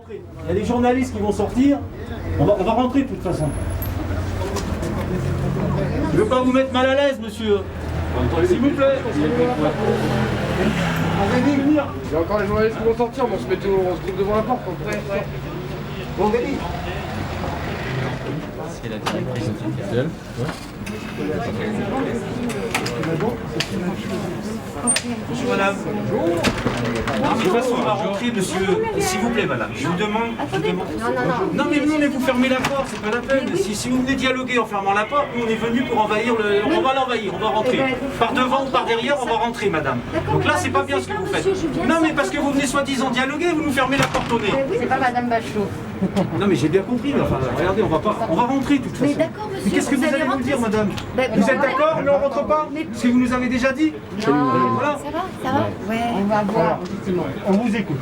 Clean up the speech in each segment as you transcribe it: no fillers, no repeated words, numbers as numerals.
rentrer. Il y a des journalistes qui vont sortir. On va rentrer de toute façon. Je ne veux pas vous mettre mal à l'aise, monsieur. S'il vous plaît. Il y a encore les journalistes qui vont sortir, on se trouve devant la porte. Bon, Denis. C'est la directrice officielle. Bonjour madame. Bonjour. De toute façon, on va rentrer, monsieur. S'il vous plaît, madame. Je vous demande. Non, mais non, mais vous fermez la porte, c'est pas la peine. Si vous venez dialoguer en fermant la porte, nous on est venus pour envahir le. On va l'envahir, on va rentrer. Par devant ou par derrière, on va rentrer, madame. Donc là, c'est pas bien ce que vous faites. Non, mais parce que vous venez soi-disant dialoguer, vous nous fermez la porte au nez. C'est pas madame Bachelot. Non, mais j'ai bien compris. Enfin, regardez, on va rentrer de toute façon. Mais d'accord, monsieur. Mais qu'est-ce que vous allez nous dire, madame? Vous êtes d'accord? Mais on rentre pas? Ce que vous nous avez déjà dit? Voilà. Ça va? Ouais. On va voir. On vous écoute.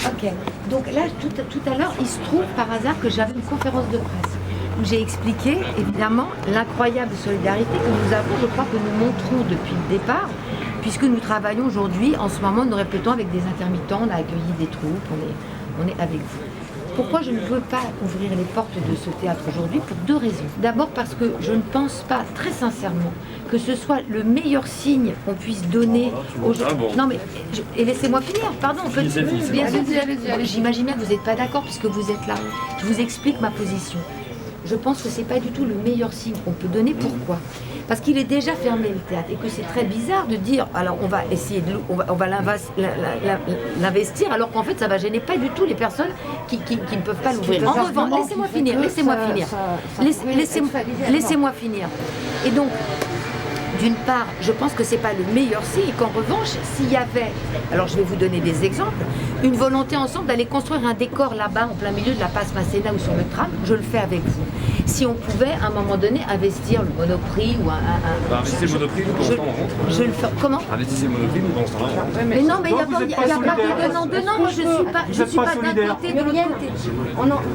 Ok. Donc là, tout à l'heure, il se trouve par hasard que j'avais une conférence de presse où j'ai expliqué, évidemment, l'incroyable solidarité que nous avons, je crois que nous montrons depuis le départ, puisque nous travaillons aujourd'hui, en ce moment, nous répétons avec des intermittents, on a accueilli des troupes, on est avec vous. Pourquoi je ne peux pas ouvrir les portes de ce théâtre aujourd'hui? Pour deux raisons. D'abord parce que je ne pense pas, très sincèrement, que ce soit le meilleur signe qu'on puisse donner aux gens. Non mais, et laissez-moi finir, pardon. Allez-y. J'imagine bien que vous n'êtes pas d'accord puisque vous êtes là. Je vous explique ma position. Je pense que ce n'est pas du tout le meilleur signe qu'on peut donner. Pourquoi? Parce qu'il est déjà fermé le théâtre et que c'est très bizarre de dire alors on va essayer de on va l'investir alors qu'en fait ça va gêner pas du tout les personnes qui ne peuvent pas l'ouvrir. En revanche, laissez-moi finir. Laissez-moi finir. Et donc d'une part, je pense que ce n'est pas le meilleur signe et qu'en revanche, s'il y avait, alors je vais vous donner des exemples, une volonté ensemble d'aller construire un décor là-bas, en plein milieu de la Place Masséna ou sur le tram, je le fais avec vous. Si on pouvait, à un moment donné, investir le Monoprix ou investissez le Monoprix, nous, pendant ce temps, on rentre. Je le fais. Comment? Investissez le Monoprix, nous, pendant ce temps-là. Mais non, mais il n'y a pas de donnant. Moi, je suis pas d'un côté, de l'autre côté.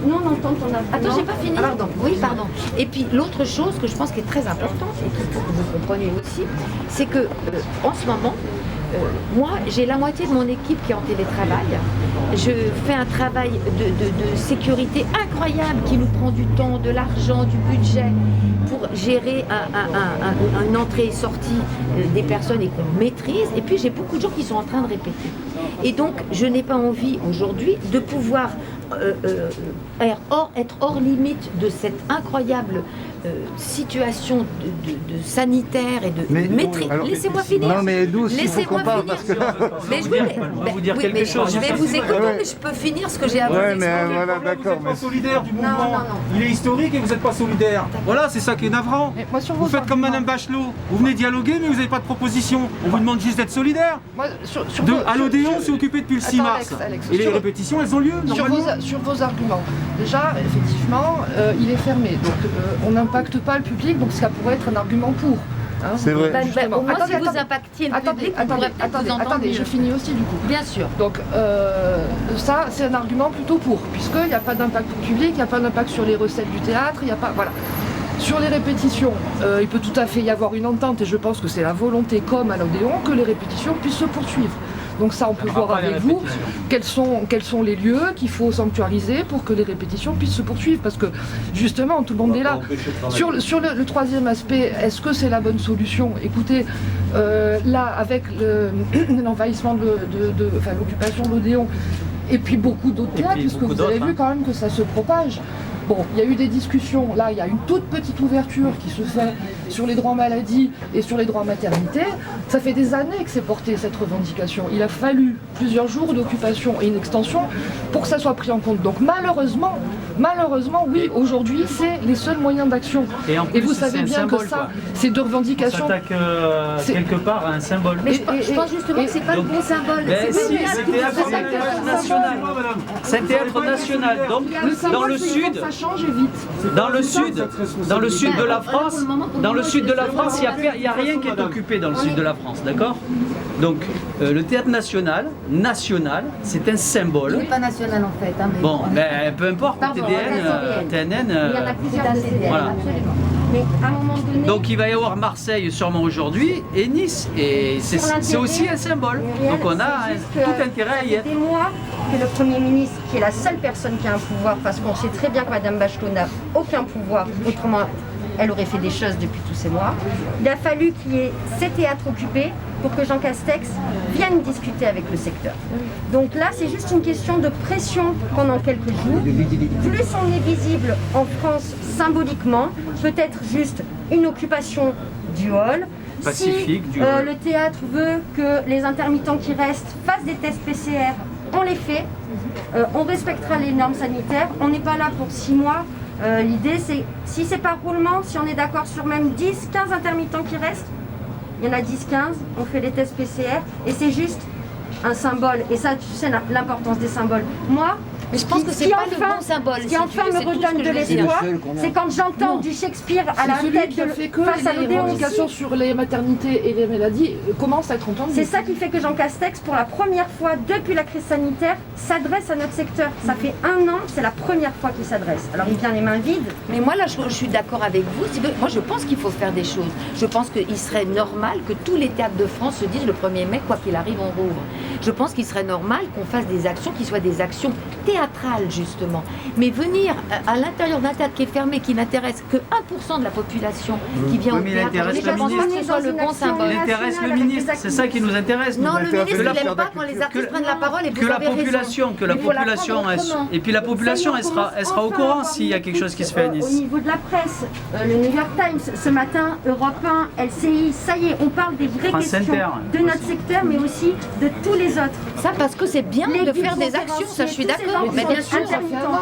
Nous, on entend ton argument. Attends, j'ai pas fini. Pardon. Oui, pardon. Et puis, l'autre chose que je pense qui est très importante, et qu'il faut que vous compreniez aussi, c'est que, en ce moment, moi, j'ai la moitié de mon équipe qui est en télétravail. Je fais un travail de sécurité incroyable qui nous prend du temps, de l'argent, du budget pour gérer une entrée et sortie des personnes et qu'on maîtrise. Et puis, j'ai beaucoup de gens qui sont en train de répéter. Et donc, je n'ai pas envie aujourd'hui de pouvoir être hors limite de cette incroyable situation de sanitaire et de maîtrise. Laissez-moi finir. Non mais nous, laissez-moi finir. Parce que... Mais je vais vous dire quelque chose. Je vais vous écouter, mais je peux finir ce que j'ai à vous expliquer. Voilà, d'accord. Vous n'êtes pas solidaire du mouvement. Non. Il est historique et vous n'êtes pas solidaire. Voilà, c'est ça qui est navrant. Vous faites comme Madame Bachelot. Vous venez dialoguer, mais vous n'avez pas de proposition. On vous demande juste d'être solidaire. À l'Odéon, c'est occupé depuis le 6 mars. Et les répétitions, elles ont lieu normalement. Sur vos arguments. Déjà, effectivement, il est fermé. Donc, on n'impacte pas le public, donc ça pourrait être un argument pour. Hein, c'est vrai. Au moins, si vous impactiez le public, attendez, je finis aussi du coup. Bien sûr. Donc, ça, c'est un argument plutôt pour, puisqu'il n'y a pas d'impact pour le public, il n'y a pas d'impact sur les recettes du théâtre, il n'y a pas... Voilà. Sur les répétitions, il peut tout à fait y avoir une entente, et je pense que c'est la volonté, comme à l'Odéon, que les répétitions puissent se poursuivre. Donc ça, on peut voir avec vous quels sont les lieux qu'il faut sanctuariser pour que les répétitions puissent se poursuivre. Parce que justement, tout le monde est là. Sur le troisième aspect, est-ce que c'est la bonne solution? Écoutez, là, avec l'envahissement l'occupation de l'Odéon, et puis beaucoup d'autres théâtres, puisque vous avez vu quand même que ça se propage. Bon, il y a eu des discussions, là il y a une toute petite ouverture qui se fait sur les droits maladie et sur les droits maternité. Ça fait des années que c'est porté cette revendication. Il a fallu plusieurs jours d'occupation et une extension pour que ça soit pris en compte. Donc malheureusement, oui, aujourd'hui c'est les seuls moyens d'action. Et vous savez bien symbole, que ça, c'est de revendication. On s'attaque quelque part à un symbole. Mais je pense justement que c'est pas le bon symbole. C'est un théâtre national. Donc dans le sud. Dans le sud de la France, il n'y a rien qui est occupé dans le sud de la France, d'accord? Donc le théâtre national, c'est un symbole. Il n'est pas national en fait. Hein, mais bon, ben, peu importe, TNN, voilà. Mais à un moment donné... Donc il va y avoir Marseille sûrement aujourd'hui et Nice, et c'est aussi un symbole. Donc on a tout intérêt à y être. Des mois que le Premier ministre, qui est la seule personne qui a un pouvoir, parce qu'on sait très bien que Mme Bachelot n'a aucun pouvoir, autrement elle aurait fait des choses depuis tous ces mois. Il a fallu qu'il y ait ces théâtres occupés pour que Jean Castex vienne discuter avec le secteur. Donc là, c'est juste une question de pression pendant quelques jours. Plus on est visible en France symboliquement, peut-être juste une occupation du hall. Pacifique, si du hall. Le théâtre veut que les intermittents qui restent fassent des tests PCR, on les fait. On respectera les normes sanitaires. On n'est pas là pour 6 mois. L'idée, c'est, si c'est pas roulement, si on est d'accord sur même 10, 15 intermittents qui restent, il y en a 10, 15, on fait les tests PCR, et c'est juste un symbole. Et ça, tu sais l'importance des symboles. Moi, mais je pense que c'est pas le bon symbole. Ce qui enfin me redonne de l'espoir, c'est quand j'entends du Shakespeare à la tête de fait que face à les l'Odéon revendications sur les maternités et les maladies commencent à être entendues. C'est ça qui fait que Jean Castex, pour la première fois depuis la crise sanitaire, s'adresse à notre secteur. Ça fait 1 an, c'est la première fois qu'il s'adresse. Alors il vient les mains vides. Mais moi là, je suis d'accord avec vous. Moi, je pense qu'il faut faire des choses. Je pense qu'il serait normal que tous les théâtres de France se disent le 1er mai, quoi qu'il arrive, on rouvre. Je pense qu'il serait normal qu'on fasse des actions qui soient des actions théâtrales, justement. Mais venir à l'intérieur d'un théâtre qui est fermé, qui n'intéresse que 1% de la population qui vient au théâtre, je pense pas que ce soit le bon symbole. Il intéresse le ministre, c'est ça qui nous intéresse. Non, le ministre, il n'aime pas quand les artistes prennent la parole et vous avez raison. Que la population, et puis la population, elle sera au courant s'il y a quelque chose qui se fait à Nice. Au niveau de la presse, le New York Times, ce matin, Europe 1, LCI, ça y est, on parle des vraies questions de notre secteur, mais aussi de tous les autres. Ça, parce que c'est bien de faire des actions, ça je suis d'accord. Mais bien sûr,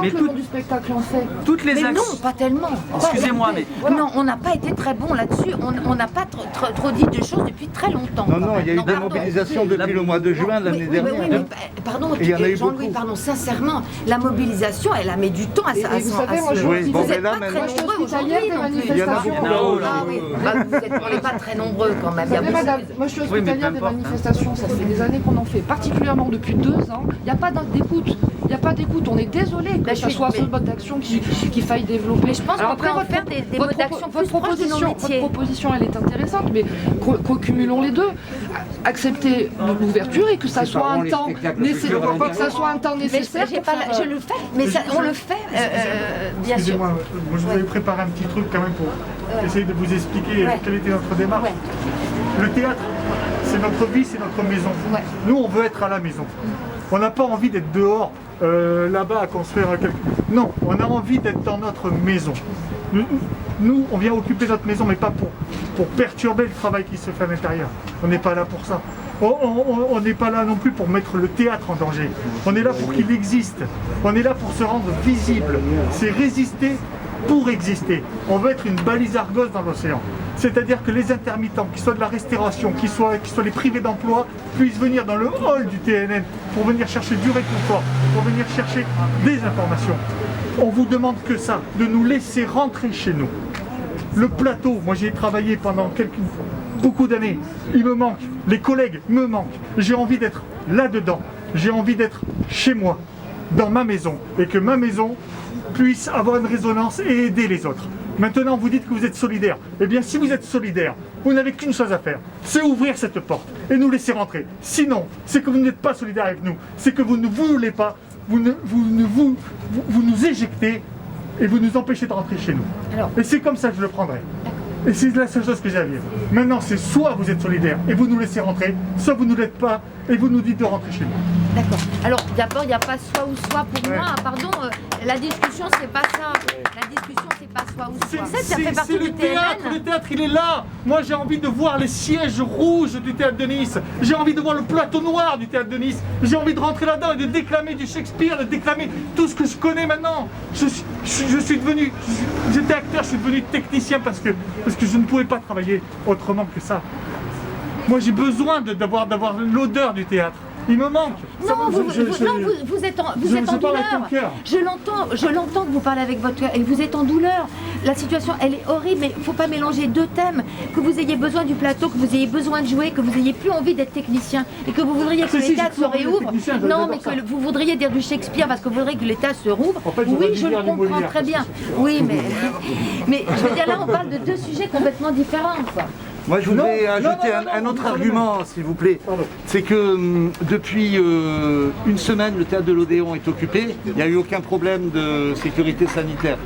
mais tout le monde du spectacle en fait. Toutes les actions. Non, pas tellement. Excusez-moi, mais non, on n'a pas été très bon là-dessus. On n'a pas trop dit de choses depuis très longtemps. Non, il y a eu des mobilisations depuis le mois de juin de l'année dernière. Oui, mais pardon, Jean-Louis, pardon, sincèrement, la mobilisation, elle a mis du temps à se... Vous savez, moi je Oui, bon, vous mais n'êtes là, pas très maintenant, nombreux aujourd'hui non plus. il y en a beaucoup. Ah oui, on n'est pas très nombreux quand même. Vous savez, madame, moi je suis hospitalière des manifestations, ça fait des années qu'on en fait, particulièrement depuis 2 ans. Il n'y a pas d'écoute. Il n'y a pas d'écoute. On est désolé que ce soit ce mode d'action qu'il faille développer. Mais je pense qu'on peut refaire des modes d'action plus proches de nos métiers. Votre proposition, elle est intéressante, mais cumulons les deux. Accepter l'ouverture et que ça soit un temps nécessaire. Je le fais, mais on le fait, bien sûr. Excusez-moi, je vous avais préparé un petit truc quand même pour essayer de vous expliquer quelle était notre démarche. Le théâtre, c'est notre vie, c'est notre maison. Nous, on veut être à la maison. On n'a pas envie d'être dehors, là-bas, à construire quelque chose. Non, on a envie d'être dans notre maison. Nous, on vient occuper notre maison, mais pas pour perturber le travail qui se fait à l'intérieur. On n'est pas là pour ça. On n'est pas là non plus pour mettre le théâtre en danger. On est là pour qu'il existe. On est là pour se rendre visible. C'est résister pour exister. On veut être une balise Argos dans l'océan. C'est-à-dire que les intermittents, qu'ils soient de la restauration, qu'ils soient les privés d'emploi, puissent venir dans le hall du TNN pour venir chercher du réconfort, pour venir chercher des informations. On vous demande que ça, de nous laisser rentrer chez nous. Le plateau, moi j'ai travaillé pendant beaucoup d'années, il me manque, les collègues me manquent. J'ai envie d'être là-dedans, j'ai envie d'être chez moi, dans ma maison, et que ma maison puisse avoir une résonance et aider les autres. Maintenant, vous dites que vous êtes solidaire. Eh bien, si vous êtes solidaire, vous n'avez qu'une chose à faire, c'est ouvrir cette porte et nous laisser rentrer. Sinon, c'est que vous n'êtes pas solidaire avec nous, c'est que vous ne voulez pas, vous nous éjectez et vous nous empêchez de rentrer chez nous. Et c'est comme ça que je le prendrai. Et c'est la seule chose que j'ai à dire. Maintenant, c'est soit vous êtes solidaire et vous nous laissez rentrer, soit vous ne l'êtes pas et vous nous dites de rentrer chez nous. D'accord. Alors, d'abord, il n'y a pas soit ou soit pour moi. Pardon, la discussion, c'est pas ça. La discussion, c'est pas soit ou soit. Ça fait partie du théâtre. Le théâtre, il est là. Moi, j'ai envie de voir les sièges rouges du théâtre de Nice. J'ai envie de voir le plateau noir du théâtre de Nice. J'ai envie de rentrer là-dedans et de déclamer du Shakespeare, de déclamer tout ce que je connais maintenant. J'étais acteur, je suis devenu technicien parce que je ne pouvais pas travailler autrement que ça. Moi, j'ai besoin d'avoir l'odeur du théâtre. Il me manque. Non, vous êtes en douleur. Je l'entends que vous parlez avec votre cœur et vous êtes en douleur. La situation, elle est horrible, mais il ne faut pas mélanger 2 thèmes. Que vous ayez besoin du plateau, que vous ayez besoin de jouer, que vous n'ayez plus envie d'être technicien et que vous voudriez que les théâtres se réouvrent. Non, mais que vous voudriez dire du Shakespeare parce que vous voudriez que les théâtres se rouvrent. En fait, oui, je le comprends très bien. Oui, mais je veux dire, là, on parle de 2 sujets complètement différents, quoi. Moi, je voudrais ajouter un autre argument, s'il vous plaît. C'est que depuis une semaine, le théâtre de l'Odéon est occupé. Il n'y a eu aucun problème de sécurité sanitaire.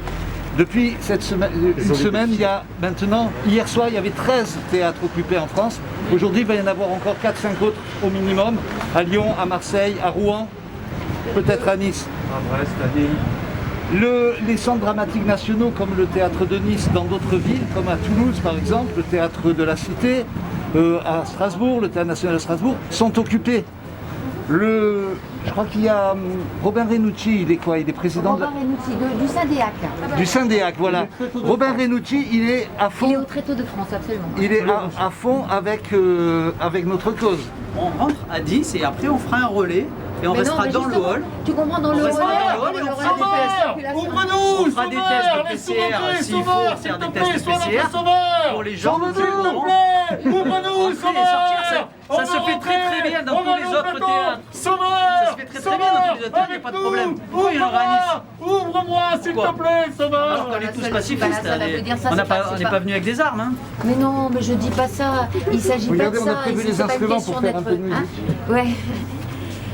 Depuis une semaine, il y a maintenant, hier soir, il y avait 13 théâtres occupés en France. Aujourd'hui, il va y en avoir encore 4-5 autres au minimum, à Lyon, à Marseille, à Rouen, peut-être à Nice. À Brest, à Lille. Les centres dramatiques nationaux comme le théâtre de Nice dans d'autres villes, comme à Toulouse par exemple, le théâtre de la Cité, à Strasbourg, le théâtre national de Strasbourg, sont occupés. Je crois qu'il y a Robin Renucci, il est quoi? Il est président Robin Renucci, du Syndéac. Du Syndéac, voilà. Robin Renucci, il est à fond. Il est au Tréteau de France, absolument. Il est à fond avec notre cause. On rentre à 10 et après on fera un relais et on restera dans le hall. Tu comprends, dans le hall, on fera des tests. On fera des tests de PCR s'il faut faire des tests PCR pour les gens qui voudront. Ouvre-nous, Ça se fait très bien dans tous les autres théâtres. Ça se fait très bien dans tous les autres théâtres, il n'y a pas de problème. Pourquoi il y en aura à Nice? Ouvre-moi, s'il te plaît, Sauveur. Alors qu'on est tous pacifistes, on n'est pas venus avec des armes. Hein. Mais non, mais je dis pas ça. Il s'agit pas de Regardez, on a ça. prévu les instruments pour faire un peu de musique. Ouais.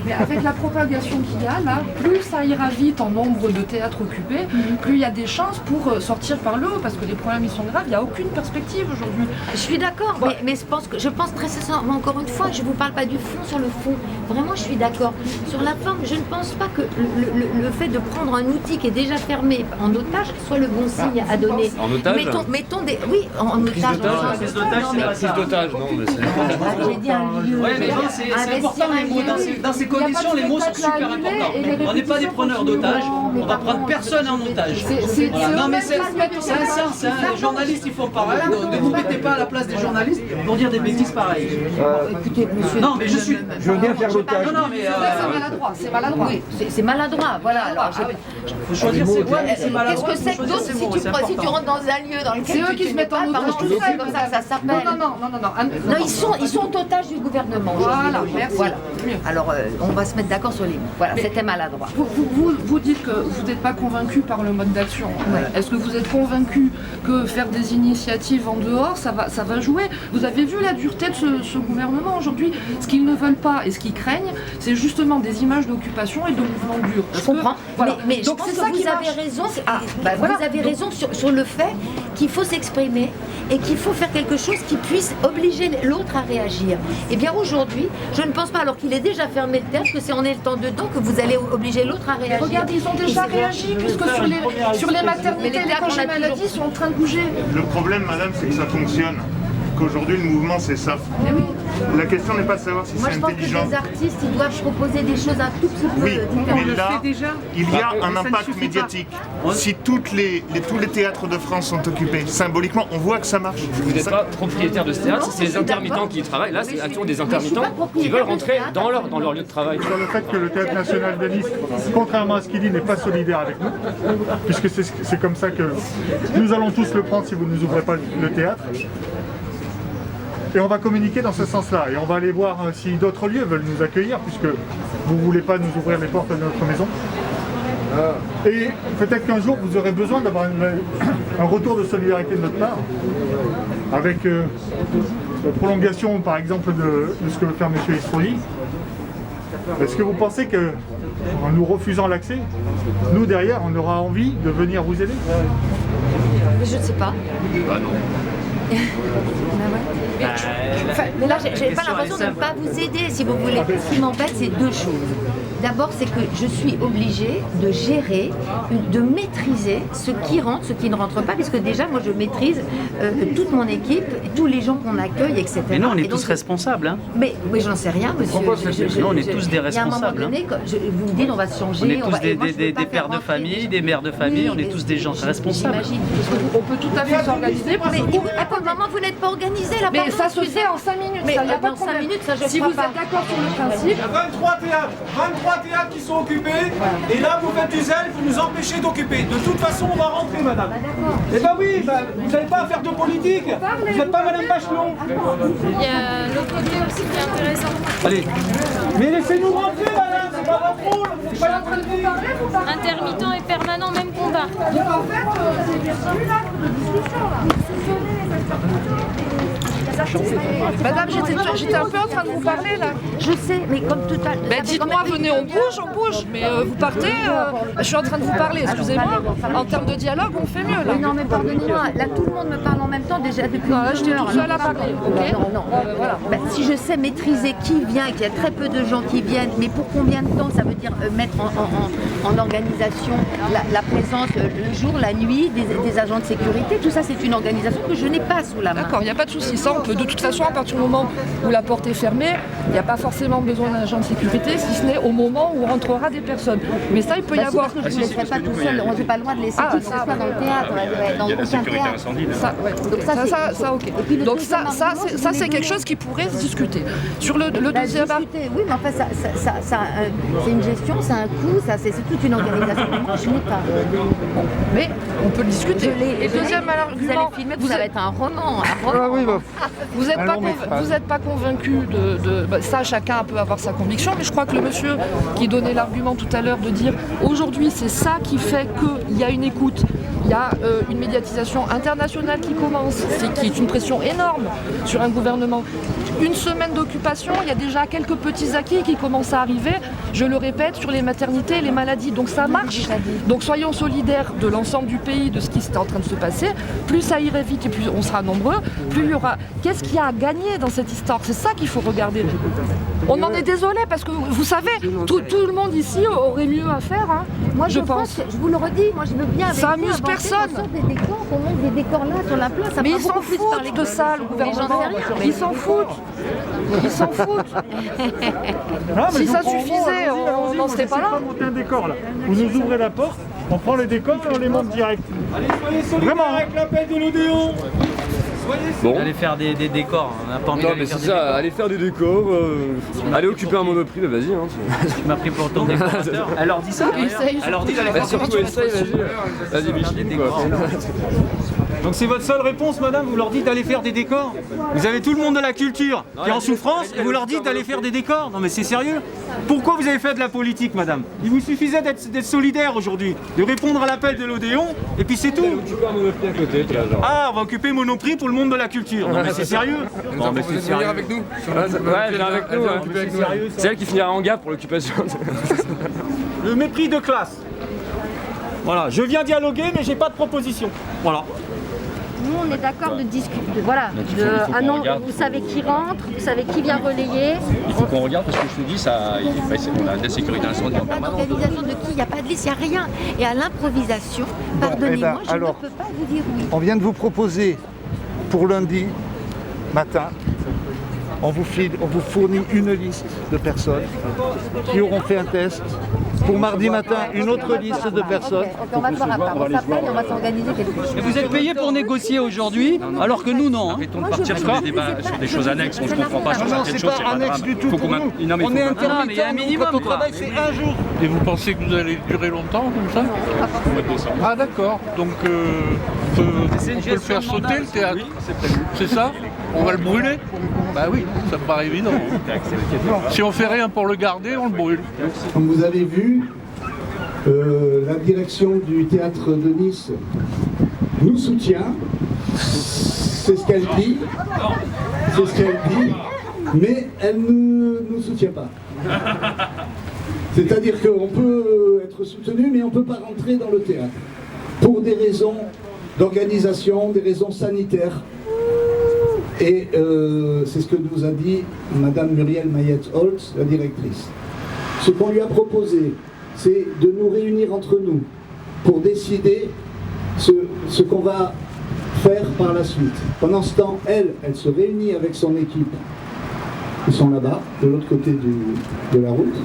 Mais avec la propagation qu'il y a là, plus ça ira vite en nombre de théâtres occupés, plus il y a des chances pour sortir par le haut, parce que les problèmes ils sont graves, il n'y a aucune perspective aujourd'hui. Je suis d'accord, mais je pense très sincèrement, encore une fois, je ne vous parle pas du fond sur le fond. Vraiment, je suis d'accord. Sur la forme, je ne pense pas que le fait de prendre un outil qui est déjà fermé en otage soit le bon signe à donner. En otage mettons des... Oui, en otage. Prise d'otage, c'est pas ça. d'otage, non, mais c'est... J'ai dit un lieu. Ouais, mais bon, c'est important les mots. Dans ces conditions, les mots sont super importants. On n'est pas des preneurs d'otages, on va prendre personne en otage. Voilà. Non mais c'est un sens, hein. Les journalistes ils font pareil, ne vous mettez pas à la place des journalistes pour dire des bêtises pareilles. Écoutez, monsieur... Non mais je suis... Je veux bien faire l'otage. Non mais... C'est maladroit. Oui, c'est maladroit, voilà. Alors, faut choisir ses mots, c'est maladroit. qu'est-ce que c'est que d'autres si tu rentres dans un lieu dans lequel C'est eux qui se mettent en otage tout seuls. comme ça s'appelle. Non, ils sont otages du gouvernement. Voilà, merci. Voilà. Alors, on va se mettre d'accord sur les mots. Voilà, c'était maladroit. Vous dites que vous n'êtes pas convaincu par le mode d'action. Est-ce que vous êtes convaincu que faire des initiatives en dehors, ça va jouer? Vous avez vu la dureté de ce gouvernement aujourd'hui. Ce qu'ils ne veulent pas et ce qu'ils craignent, c'est justement des images d'occupation et de mouvements durs. Je comprends. Voilà. Mais je donc pense c'est que ça vous qui avez marche. raison. Voilà. Vous avez raison sur le fait qu'il faut s'exprimer et qu'il faut faire quelque chose qui puisse obliger l'autre à réagir. Et bien aujourd'hui, je ne pense pas, alors qu'il est déjà fermé le théâtre, que c'est en étant dedans que vous allez obliger l'autre à réagir. Regardez, ils ont déjà réagi, puisque sur les maternités, les congés maladie sont en train de bouger. Le problème, madame, c'est que ça fonctionne. Qu'aujourd'hui, le mouvement, c'est ça. La question n'est pas de savoir si Moi, c'est je pense que intelligent. les artistes, ils doivent proposer des choses un tout petit peu Oui, différentes. mais là, il y a un impact médiatique. Si tous les théâtres de France sont occupés, symboliquement, on voit que ça marche. Vous n'êtes pas propriétaire de ce théâtre, c'est les intermittents qui y travaillent. Là, c'est actuellement des intermittents qui veulent rentrer dans leur lieu de travail. Sur le fait que le Théâtre National de Nice, contrairement à ce qu'il dit, n'est pas solidaire avec nous, puisque c'est comme ça que nous allons tous le prendre si vous ne nous ouvrez pas le théâtre. Et on va communiquer dans ce sens-là. Et on va aller voir si d'autres lieux veulent nous accueillir, puisque vous ne voulez pas nous ouvrir les portes de notre maison. Et peut-être qu'un jour, vous aurez besoin d'avoir un retour de solidarité de notre part, avec la prolongation, par exemple, de ce que veut faire M. Estrosi. Est-ce que vous pensez qu'en nous refusant l'accès, nous, derrière, on aura envie de venir vous aider? Mais je ne sais pas. Bah non. Mais là, j'ai pas l'impression de ne pas vous aider, si vous voulez. Ce qui m'embête, c'est deux choses. D'abord, c'est que je suis obligée de gérer, de maîtriser ce qui rentre, ce qui ne rentre pas, puisque déjà, moi, je maîtrise toute mon équipe, tous les gens qu'on accueille, etc. Mais nous, on est tous responsables. Hein. Mais j'en sais rien, monsieur. Non, on est tous des responsables. Il y a un moment donné, vous me dites, on va se changer. On est tous des pères de famille, des mères de famille, on est tous des gens responsables. On peut tout à fait s'organiser. Mais à quel moment vous n'êtes pas organisé là? Mais ça se fait en 5 minutes, Mais ça, y a pas de dans 5 problème. minutes, ça, je si crois vous pas. êtes d'accord sur le principe. Il y a 23 théâtres qui sont occupés, et là vous faites du zèle, vous nous empêchez d'occuper. De toute façon, on va rentrer, madame. Eh ben oui, vous n'avez pas à faire de politique. Vous n'êtes pas madame Bachelon. Il y a l'autre côté aussi qui est intéressant. Allez. Mais laissez-nous rentrer, madame, c'est pas votre rôle. C'est pas notre rôle. Intermittent et permanent, même combat. Donc en fait, c'est plus l'acte de discussion là. Ça Madame, j'étais un peu en train de vous parler là. Je sais, mais comme tout à l'heure. Ben dites-moi, venez, on bouge, mais vous partez, je suis en train de vous parler, excusez-moi. En termes de dialogue, on fait mieux là. Oui, non, mais pardonnez-moi, là tout le monde me parle en même temps déjà depuis Non, là j'étais toute seule à parler, ok? Non. Voilà. Ben, si je sais maîtriser qui vient, qu'il y a très peu de gens qui viennent, mais pour combien de temps ça veut dire mettre en organisation la présence le jour, la nuit, des agents de sécurité, tout ça c'est une organisation que je n'ai pas sous la main. D'accord, il n'y a pas de souci. Ça, on peut de toute façon, à partir du moment où la porte est fermée, il n'y a pas forcément besoin d'un agent de sécurité, si ce n'est au moment où rentrera des personnes. Mais ça, il peut y avoir. Parce que je ne laisserai pas tout seul, on n'est pas loin de laisser qui que ce soit dans le théâtre, dans aucun théâtre. Ça, ouais. Donc ça, ok. Donc ça, c'est quelque chose qui pourrait se discuter. Sur le deuxième. Oui, mais enfin, c'est une gestion, c'est un coût, c'est toute une organisation. Moi, je n'ai pas. Mais on peut le discuter. Et deuxième argument, vous allez filmer, ça va être un roman. Vous n'êtes pas convaincu de ça, chacun peut avoir sa conviction, mais je crois que le monsieur qui donnait l'argument tout à l'heure de dire aujourd'hui c'est ça qui fait qu'il y a une écoute, il y a une médiatisation internationale qui commence, qui est une pression énorme sur un gouvernement. Une semaine d'occupation, il y a déjà quelques petits acquis qui commencent à arriver, je le répète, sur les maternités et les maladies. Donc ça marche. Donc soyons solidaires de l'ensemble du pays, de ce qui est en train de se passer. Plus ça irait vite et plus on sera nombreux, plus il y aura... Qu'est-ce qu'il y a à gagner dans cette histoire? C'est ça qu'il faut regarder. On en est désolé parce que vous savez, tout le monde ici aurait mieux à faire, hein. Moi je pense, je vous le redis, moi je veux bien avec ça amuse personne. Des décors, on met des décors là sur la place. Mais ils s'en foutent de ça, le gouvernement. Ils s'en foutent. Ils s'en foutent. Si ça suffisait, on n'en serait pas là. On ne monter un décor là. Vous nous ouvrez la porte, on prend les décors et on les monte direct. Allez, soyez solidaires avec l'appel de l'Odéon. Bon. Allez faire des décors, on n'a pas envie Non d'aller mais faire c'est des ça, décors. aller faire des décors, aller occuper un Monoprix, bah vas-y hein. Tu m'as pris pour ton décorateur. Elle leur dit ça. Elle leur dit d'aller faire des Surtout essaye, vas-y Micheline quoi. Donc c'est votre seule réponse, madame, vous leur dites d'aller faire des décors? Vous avez tout le monde de la culture qui est en souffrance et vous leur dites d'aller faire des décors? Non mais c'est sérieux? Pourquoi vous avez fait de la politique, madame? Il vous suffisait d'être solidaire aujourd'hui, de répondre à l'appel de l'Odéon et puis c'est tout. Occuper un Monoprix à côté, Ah, on va occuper Monoprix pour le monde de la culture. Non mais c'est sérieux? Non mais c'est sérieux. Avec nous. Ouais, viens avec nous. C'est elle qui finira en gare pour l'occupation. Le mépris de classe. Voilà, je viens dialoguer mais j'ai pas de proposition. Voilà. Nous, on est d'accord de discuter. Voilà. Ah non, vous savez qui rentre, vous savez qui vient relayer. Il faut qu'on regarde parce que je te dis, on a de la sécurité incendie en Il n'y a pas permanence. d'organisation de qui, il n'y a pas de liste, il n'y a rien. Et à l'improvisation, pardonnez-moi, je ne peux pas vous dire oui. On vient de vous proposer pour lundi matin, on vous fournit une liste de personnes qui auront fait un test. Pour mardi matin, une autre liste de personnes. Ok, on va se voir après, on s'appelle et on va s'organiser quelque chose. Mais vous êtes payé pour négocier aujourd'hui, alors que nous non. Hein. Arrêtons de partir sur des débats, sur des choses annexes, on se comprend pas sur Non, certaines c'est choses, pas c'est pas annexe grave. du tout Faut pour qu'on nous. non, mais On est faut Non, mais il y a un intermittent, minimum, quand on quoi. travaille, c'est un jour. Et vous pensez que vous allez durer longtemps comme ça? Ah d'accord, donc on peut le faire sauter le théâtre, c'est ça? On va le brûler? Bah oui, ça me paraît évident. Si on fait rien pour le garder, on le brûle. Comme vous avez vu, la direction du théâtre de Nice nous soutient, c'est ce qu'elle dit, mais elle ne nous soutient pas. C'est-à-dire qu'on peut être soutenu, mais on ne peut pas rentrer dans le théâtre, pour des raisons d'organisation, des raisons sanitaires. Et c'est ce que nous a dit Madame Muriel Mayette-Holtz, la directrice. Ce qu'on lui a proposé, c'est de nous réunir entre nous pour décider ce qu'on va faire par la suite. Pendant ce temps, elle se réunit avec son équipe. Ils sont là-bas, de l'autre côté de la route.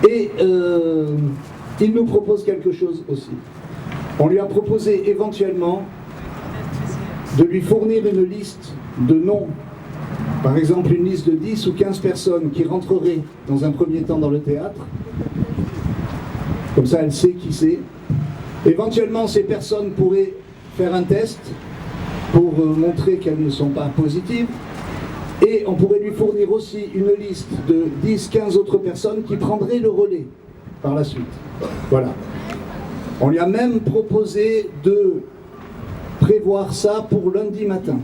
Et il nous propose quelque chose aussi. On lui a proposé éventuellement de lui fournir une liste de noms. Par exemple, une liste de 10 ou 15 personnes qui rentreraient dans un premier temps dans le théâtre. Comme ça, elle sait qui c'est. Éventuellement, ces personnes pourraient faire un test pour montrer qu'elles ne sont pas positives. Et on pourrait lui fournir aussi une liste de 10-15 autres personnes qui prendraient le relais par la suite. Voilà. On lui a même proposé de prévoir ça pour lundi matin.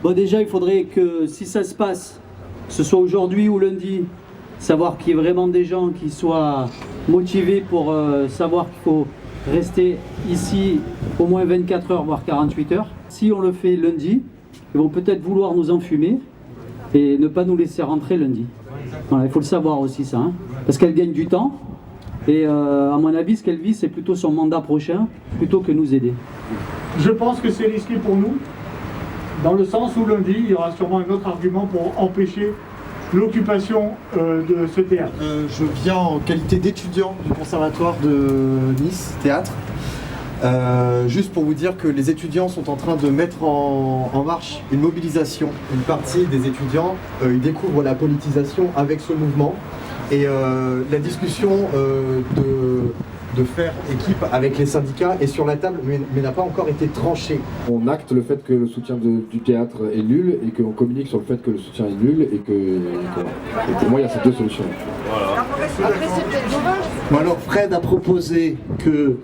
Bon, déjà, il faudrait que si ça se passe, ce soit aujourd'hui ou lundi, savoir qu'il y ait vraiment des gens qui soient motivés pour savoir qu'il faut rester ici au moins 24 heures, voire 48 heures. Si on le fait lundi, ils vont peut-être vouloir nous enfumer et ne pas nous laisser rentrer lundi. Voilà, il faut le savoir aussi ça, hein, parce qu'elle gagne du temps et à mon avis, ce qu'elle vit, c'est plutôt son mandat prochain, plutôt que nous aider. Je pense que c'est risqué pour nous, dans le sens où lundi, il y aura sûrement un autre argument pour empêcher l'occupation de ce théâtre. Je viens en qualité d'étudiant du conservatoire de Nice Théâtre. Juste pour vous dire que les étudiants sont en train de mettre en marche une mobilisation. Une partie des étudiants, ils découvrent la politisation avec ce mouvement. Et la discussion de faire équipe avec les syndicats est sur la table, mais n'a pas encore été tranchée. On acte le fait que le soutien du théâtre est nul et qu'on communique sur le fait que le soutien est nul et pour moi il y a ces deux solutions. Après c'est peut-être dommage. Bon, alors Fred a proposé que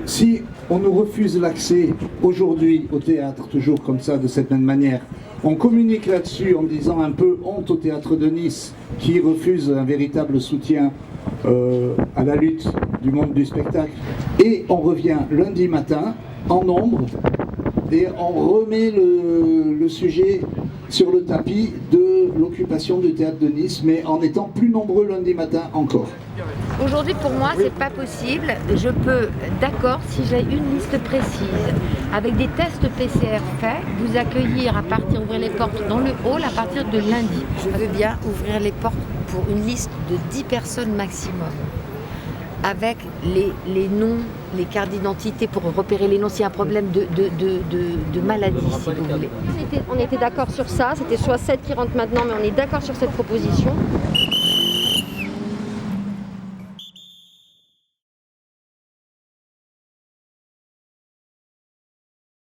si on nous refuse l'accès aujourd'hui au théâtre, toujours comme ça, de cette même manière, on communique là-dessus en disant un peu honte au théâtre de Nice qui refuse un véritable soutien à la lutte du monde du spectacle. Et on revient lundi matin en nombre et on remet le sujet sur le tapis de l'occupation du théâtre de Nice, mais en étant plus nombreux lundi matin encore. Aujourd'hui, pour moi, c'est pas possible. Je peux, d'accord, si j'ai une liste précise, avec des tests PCR faits, vous accueillir ouvrir les portes dans le hall à partir de lundi. Je veux bien ouvrir les portes pour une liste de 10 personnes maximum, avec les noms, les cartes d'identité pour repérer les noms s'il y a un problème de maladie, si vous voulez. On était d'accord sur ça, c'était soit 7 qui rentrent maintenant, mais on est d'accord sur cette proposition.